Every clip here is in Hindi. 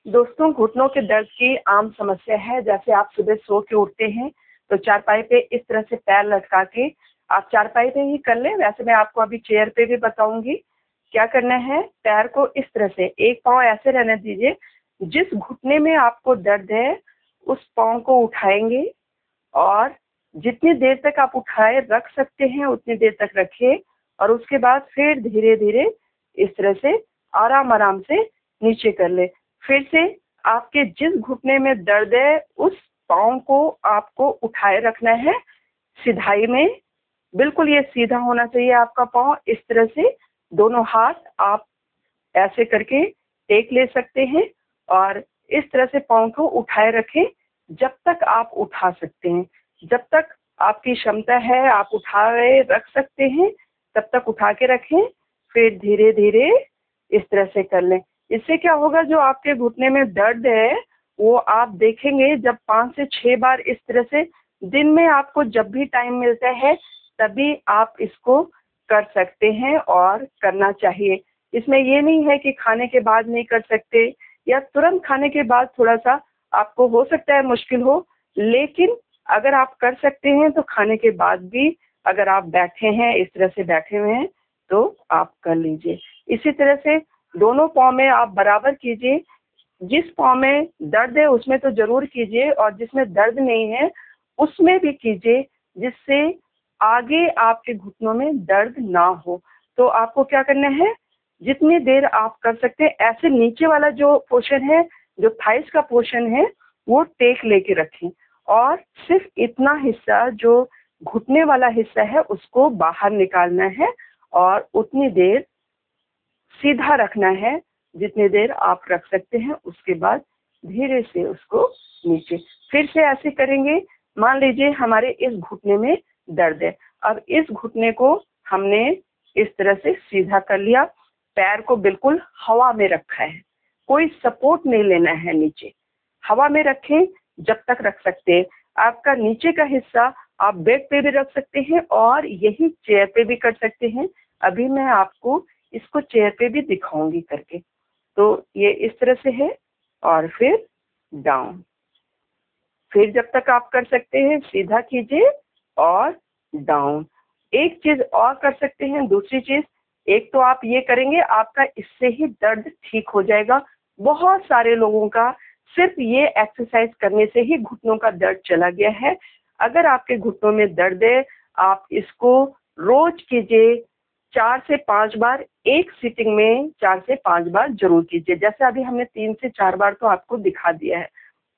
दोस्तों, घुटनों के दर्द की आम समस्या है। जैसे आप सुबह सो के उठते हैं तो चारपाई पे इस तरह से पैर लटका के आप चारपाई पे ही कर लें। वैसे मैं आपको अभी चेयर पे भी बताऊंगी क्या करना है। पैर को इस तरह से एक पाँव ऐसे रहने दीजिए, जिस घुटने में आपको दर्द है उस पाँव को उठाएंगे और जितनी देर तक आप उठाए रख सकते हैं उतनी देर तक रखिए और उसके बाद फिर धीरे धीरे इस तरह से आराम आराम से नीचे कर ले। फिर से आपके जिस घुटने में दर्द है उस पाँव को आपको उठाए रखना है सिधाई में। बिल्कुल ये सीधा होना चाहिए आपका पाँव। इस तरह से दोनों हाथ आप ऐसे करके टेक ले सकते हैं और इस तरह से पाँव को उठाए रखें जब तक आप उठा सकते हैं। जब तक आपकी क्षमता है आप उठाए रख सकते हैं तब तक उठा के रखें, फिर धीरे धीरे इस तरह से कर लें। इससे क्या होगा, जो आपके घुटने में दर्द है वो आप देखेंगे जब 5 से 6 बार इस तरह से दिन में आपको जब भी टाइम मिलता है तभी आप इसको कर सकते हैं और करना चाहिए। इसमें ये नहीं है कि खाने के बाद नहीं कर सकते या तुरंत खाने के बाद थोड़ा सा आपको हो सकता है मुश्किल हो, लेकिन अगर आप कर सकते हैं तो खाने के बाद भी अगर आप बैठे हैं इस तरह से बैठे हुए हैं तो आप कर लीजिए। इसी तरह से दोनों पाँव में आप बराबर कीजिए। जिस पाँव में दर्द है उसमें तो जरूर कीजिए और जिसमें दर्द नहीं है उसमें भी कीजिए, जिससे आगे आपके घुटनों में दर्द ना हो। तो आपको क्या करना है, जितनी देर आप कर सकते हैं ऐसे नीचे वाला जो पोर्शन है, जो थाइस का पोर्शन है वो टेक लेके रखें और सिर्फ इतना हिस्सा जो घुटने वाला हिस्सा है उसको बाहर निकालना है और उतनी देर सीधा रखना है जितनी देर आप रख सकते हैं। उसके बाद धीरे से उसको नीचे फिर से ऐसे करेंगे। मान लीजिए हमारे इस घुटने में दर्द है, अब इस घुटने को हमने इस तरह से सीधा कर लिया, पैर को बिल्कुल हवा में रखा है, कोई सपोर्ट नहीं लेना है, नीचे हवा में रखें जब तक रख सकते हैं। आपका नीचे का हिस्सा आप बेड पे भी रख सकते हैं और यही चेयर पे भी कर सकते हैं। अभी मैं आपको इसको चेयर पे भी दिखाऊंगी करके। तो ये इस तरह से है और फिर डाउन। फिर जब तक आप कर सकते हैं सीधा कीजिए और डाउन। एक चीज और कर सकते हैं, दूसरी चीज, एक तो आप ये करेंगे आपका इससे ही दर्द ठीक हो जाएगा। बहुत सारे लोगों का सिर्फ ये एक्सरसाइज करने से ही घुटनों का दर्द चला गया है। अगर आपके घुटनों में दर्द है आप इसको रोज कीजिए 4 से 5 बार, एक सिटिंग में 4 से 5 बार जरूर कीजिए। जैसे अभी हमने 3 से 4 बार तो आपको दिखा दिया है।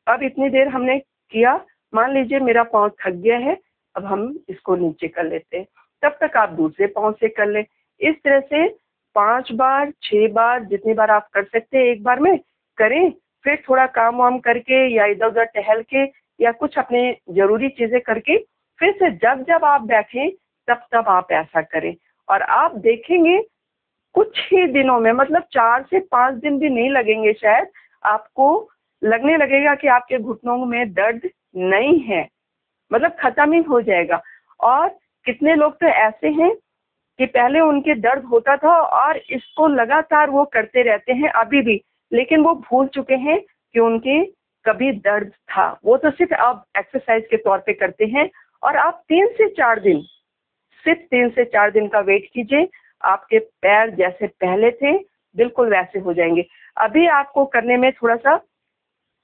अब इतनी देर हमने किया, मान लीजिए मेरा पाँव थक गया है, अब हम इसको नीचे कर लेते हैं, तब तक आप दूसरे पाँव से कर लें। इस तरह से 5 बार 6 बार जितनी बार आप कर सकते हैं एक बार में करें। फिर थोड़ा काम वाम करके या इधर उधर टहल के या कुछ अपने जरूरी चीजें करके फिर से जब जब आप बैठें तब तब आप ऐसा करें और आप देखेंगे कुछ ही दिनों में, मतलब 4 से 5 दिन भी नहीं लगेंगे शायद, आपको लगने लगेगा कि आपके घुटनों में दर्द नहीं है, मतलब खत्म ही हो जाएगा। और कितने लोग तो ऐसे हैं कि पहले उनके दर्द होता था और इसको लगातार वो करते रहते हैं अभी भी, लेकिन वो भूल चुके हैं कि उनके कभी दर्द था। वो तो सिर्फ आप एक्सरसाइज के तौर पे करते हैं और आप 3 से 4 दिन, सिर्फ 3 से 4 दिन का वेट कीजिए, आपके पैर जैसे पहले थे बिल्कुल वैसे हो जाएंगे। अभी आपको करने में थोड़ा सा,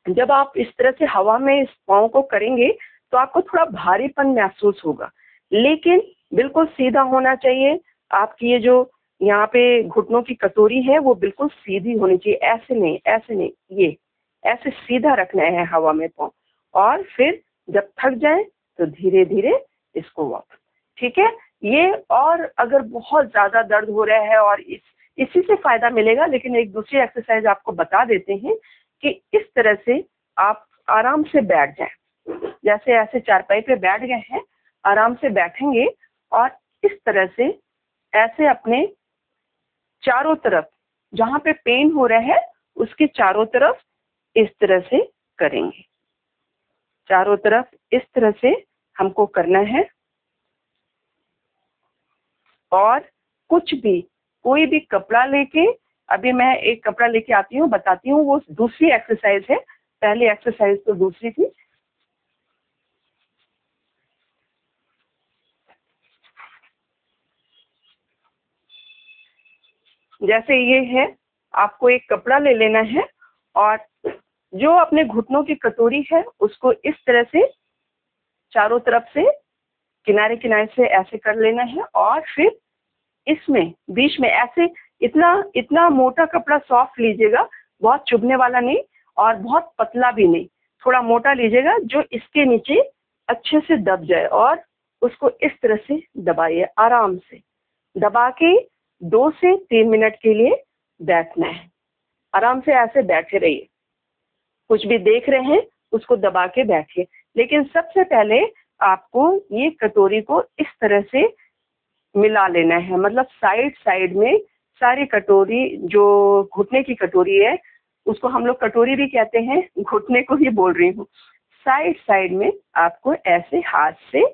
जब आप इस तरह से हवा में इस पाँव को करेंगे तो आपको थोड़ा भारीपन महसूस होगा, लेकिन बिल्कुल सीधा होना चाहिए। आपकी ये जो यहाँ पे घुटनों की कटोरी है वो बिल्कुल सीधी होनी चाहिए, ऐसे नहीं ऐसे नहीं, ये ऐसे सीधा रखना है हवा में पाँव और फिर जब थक जाए तो धीरे धीरे इसको वापस। ठीक है, ये और अगर बहुत ज्यादा दर्द हो रहा है और इसी से फायदा मिलेगा, लेकिन एक दूसरी एक्सरसाइज आपको बता देते हैं कि इस तरह से आप आराम से बैठ जाएं। जैसे ऐसे चारपाई पे बैठ गए हैं, आराम से बैठेंगे और इस तरह से ऐसे अपने चारों तरफ जहां पे पेन हो रहा है उसके चारों तरफ इस तरह से करेंगे। चारों तरफ इस तरह से हमको करना है और कुछ भी, कोई भी कपड़ा लेके अभी मैं एक कपड़ा लेके आती हूँ, बताती हूँ, वो दूसरी एक्सरसाइज है, पहली एक्सरसाइज तो दूसरी थी। जैसे ये है, आपको एक कपड़ा ले लेना है और जो अपने घुटनों की कटोरी है उसको इस तरह से चारों तरफ से किनारे किनारे से ऐसे कर लेना है और फिर इसमें बीच में ऐसे इतना इतना मोटा कपड़ा सॉफ्ट लीजिएगा, बहुत चुभने वाला नहीं और बहुत पतला भी नहीं, थोड़ा मोटा लीजिएगा जो इसके नीचे अच्छे से दब जाए और उसको इस तरह से दबाइए, आराम से दबा के 2 से 3 मिनट के लिए बैठना है। आराम से ऐसे बैठे रहिए, कुछ भी देख रहे हैं उसको दबा के बैठिए। लेकिन सबसे पहले आपको ये कटोरी को इस तरह से मिला लेना है, मतलब साइड साइड में सारी कटोरी, जो घुटने की कटोरी है उसको हम लोग कटोरी भी कहते हैं, घुटने को ही बोल रही हूँ, साइड साइड में आपको ऐसे हाथ से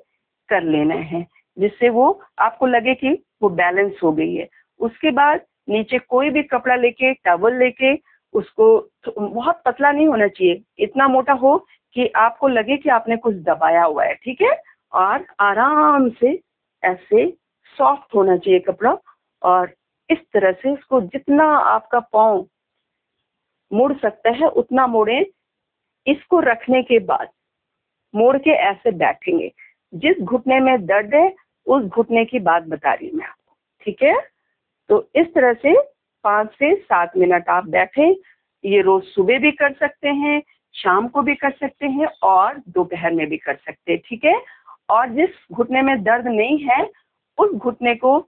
कर लेना है जिससे वो आपको लगे कि वो बैलेंस हो गई है। उसके बाद नीचे कोई भी कपड़ा लेके, टॉवल लेके, उसको बहुत पतला नहीं होना चाहिए, इतना मोटा हो कि आपको लगे कि आपने कुछ दबाया हुआ है, ठीक है। और आराम से ऐसे सॉफ्ट होना चाहिए कपड़ा और इस तरह से इसको जितना आपका पाँव मुड़ सकता है उतना मोड़े। इसको रखने के बाद मोड़ के ऐसे बैठेंगे। जिस घुटने में दर्द है उस घुटने की बात बता रही हूँ मैं आपको, ठीक है। तो इस तरह से 5 से 7 मिनट आप बैठे। ये रोज सुबह भी कर सकते हैं, शाम को भी कर सकते हैं और दोपहर में भी कर सकते हैं, ठीक है। और जिस घुटने में दर्द नहीं है उस घुटने को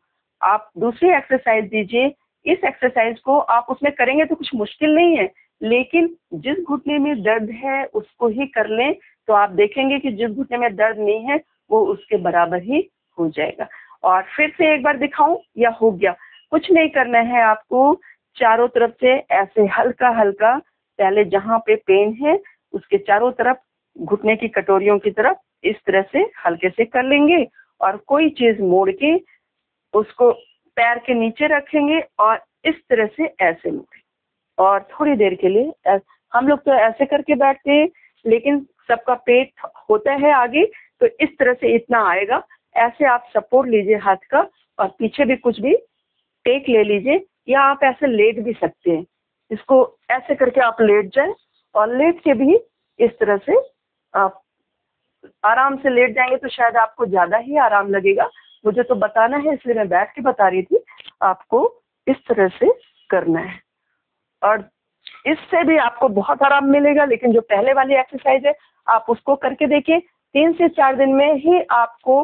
आप दूसरी एक्सरसाइज दीजिए। इस एक्सरसाइज को आप उसमें करेंगे तो कुछ मुश्किल नहीं है, लेकिन जिस घुटने में दर्द है उसको ही कर लें तो आप देखेंगे कि जिस घुटने में दर्द नहीं है वो उसके बराबर ही हो जाएगा। और फिर से एक बार दिखाऊं या हो गया? कुछ नहीं करना है आपको, चारों तरफ से ऐसे हल्का हल्का, पहले जहां पे पेन है उसके चारों तरफ घुटने की कटोरियों की तरफ इस तरह से हल्के से कर लेंगे और कोई चीज मोड़ के उसको पैर के नीचे रखेंगे और इस तरह से ऐसे मोड़े और थोड़ी देर के लिए हम लोग तो ऐसे करके बैठते हैं, लेकिन सबका पेट होता है आगे, तो इस तरह से इतना आएगा। ऐसे आप सपोर्ट लीजिए हाथ का और पीछे भी कुछ भी टेक ले लीजिए या आप ऐसे लेट भी सकते हैं। इसको ऐसे करके आप लेट जाए और लेट के भी इस तरह से आप आराम से लेट जाएंगे तो शायद आपको ज्यादा ही आराम लगेगा। मुझे तो बताना है इसलिए मैं बैठ के बता रही थी, आपको इस तरह से करना है और इससे भी आपको बहुत आराम मिलेगा। लेकिन जो पहले वाली एक्सरसाइज है आप उसको करके देखिए, 3 से 4 दिन में ही आपको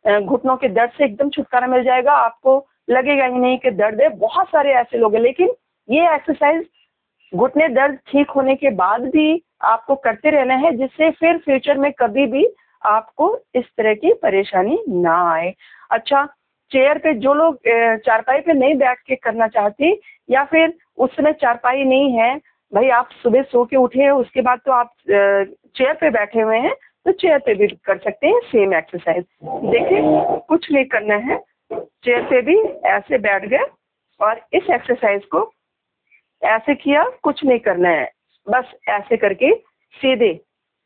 घुटनों के दर्द से एकदम छुटकारा मिल जाएगा। आपको लगेगा ही नहीं कि दर्द है। बहुत सारे ऐसे लोग हैं, लेकिन ये एक्सरसाइज घुटने दर्द ठीक होने के बाद भी आपको करते रहना है, जिससे फिर फ्यूचर में कभी भी आपको इस तरह की परेशानी ना आए। अच्छा, चेयर पे जो लोग चारपाई पे नहीं बैठ के करना चाहते या फिर उस समय चारपाई नहीं है, भाई आप सुबह सो के उठे उसके बाद तो आप चेयर पे बैठे हुए हैं तो चेयर पे भी कर सकते हैं सेम एक्सरसाइज। देखिए कुछ नहीं करना है, चेयर पे भी ऐसे बैठ गए और इस एक्सरसाइज को ऐसे किया, कुछ नहीं करना है, बस ऐसे करके सीधे,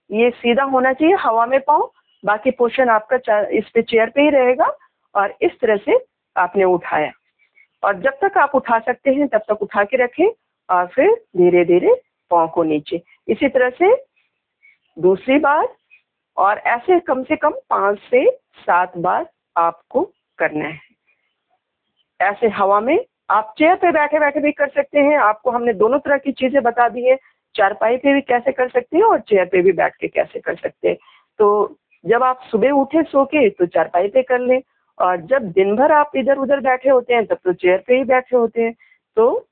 ये सीधा होना चाहिए हवा में पाँव, बाकी पोर्शन आपका इस पे चेयर पे ही रहेगा और इस तरह से आपने उठाया और जब तक आप उठा सकते हैं तब तक उठा के रखें और फिर धीरे धीरे पाँव को नीचे, इसी तरह से दूसरी बार और ऐसे कम से कम 5 से 7 बार आपको करना है। ऐसे हवा में आप चेयर पे बैठे बैठे भी कर सकते हैं। आपको हमने दोनों तरह की चीजें बता दी है, चारपाई पे भी कैसे कर सकते हैं और चेयर पे भी बैठ के कैसे कर सकते हैं। तो जब आप सुबह उठे सो के तो चारपाई पे कर लें और जब दिन भर आप इधर उधर बैठे होते हैं तब तो चेयर पे ही बैठे होते हैं। तो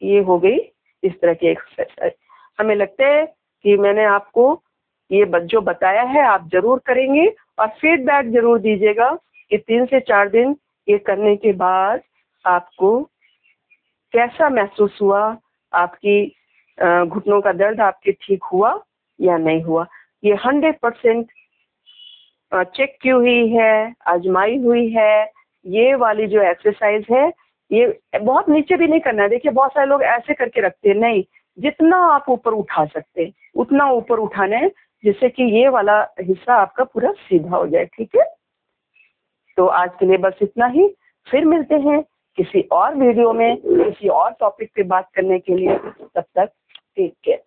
ये हो गई इस तरह की एक्सरसाइज। हमें लगता है कि मैंने आपको ये जो बताया है आप जरूर करेंगे और फीडबैक जरूर दीजिएगा कि 3 से 4 दिन ये करने के बाद आपको कैसा महसूस हुआ, आपकी घुटनों का दर्द आपके ठीक हुआ या नहीं हुआ। ये 100% चेक की हुई है, आजमाई हुई है। ये वाली जो एक्सरसाइज है ये बहुत नीचे भी नहीं करना है। देखिए बहुत सारे लोग ऐसे करके रखते हैं, नहीं, जितना आप ऊपर उठा सकते हैं उतना ऊपर उठाना है, जिससे कि ये वाला हिस्सा आपका पूरा सीधा हो जाए। ठीक है, तो आज के लिए बस इतना ही। फिर मिलते हैं किसी और वीडियो में किसी और टॉपिक पे बात करने के लिए। तब तक टेक केयर।